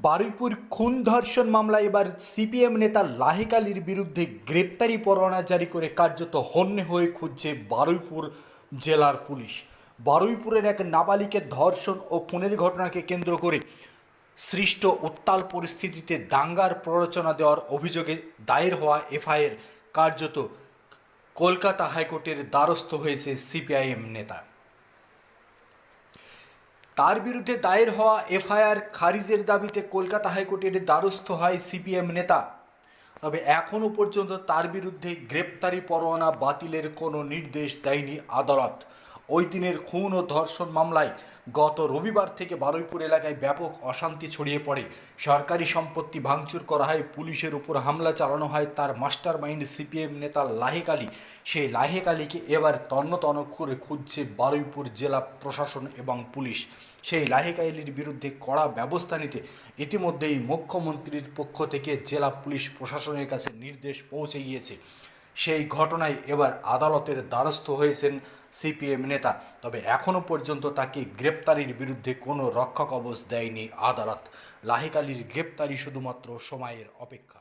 বারুইপুর খুন ধর্ষণ মামলায় এবার সিপিএম নেতা লাহেক আলীর বিরুদ্ধে গ্রেপ্তারি পরোয়ানা জারি করে কার্যত হন্যে হয়ে খুঁজছে বারুইপুর জেলার পুলিশ। বারুইপুরের এক নাবালিকের ধর্ষণ ও খুনের ঘটনাকে কেন্দ্র করে সৃষ্ট উত্তাল পরিস্থিতিতে দাঙ্গার প্ররোচনা দেওয়ার অভিযোগে দায়ের হওয়া এফআইআর কার্যত কলকাতা হাইকোর্টের দ্বারস্থ হয়েছে সিপিআইএম নেতা। তার বিরুদ্ধে দায়ের হওয়া এফআইআর খারিজের দাবিতে কলকাতা হাইকোর্টের দ্বারস্থ হয় সিপিএম নেতা। তবে এখনও পর্যন্ত তার বিরুদ্ধে গ্রেপ্তারি পরোয়ানা বাতিলের কোনো নির্দেশ দেয়নি আদালত। ওই দিনের খুন ও ধর্ষণ মামলায় গত রবিবার থেকে বারুইপুর এলাকায় ব্যাপক অশান্তি ছড়িয়ে পড়ে। সরকারি সম্পত্তি ভাঙচুর করা হয়, পুলিশের উপর হামলা চালানো হয়। তার মাস্টার মাইন্ড সিপিএম নেতা লাহেক আলী। সেই লাহেক আলীকে এবার তন্ন তন্ন করে খুঁজছে বারুইপুর জেলা প্রশাসন এবং পুলিশ। সেই লাহেক আলীর বিরুদ্ধে কড়া ব্যবস্থা নিতে ইতিমধ্যেই মুখ্যমন্ত্রীর পক্ষ থেকে জেলা পুলিশ প্রশাসনের কাছে নির্দেশ পৌঁছে গিয়েছে। সেই ঘটনায় এবার আদালতের দ্বারস্থ হয়েছেন সিপিএম নেতা। তবে এখনও পর্যন্ত তাকে গ্রেপ্তারির বিরুদ্ধে কোনো রক্ষাকবচ দেয়নি আদালত। লাহেক আলীর গ্রেপ্তারি শুধুমাত্র সময়ের অপেক্ষা।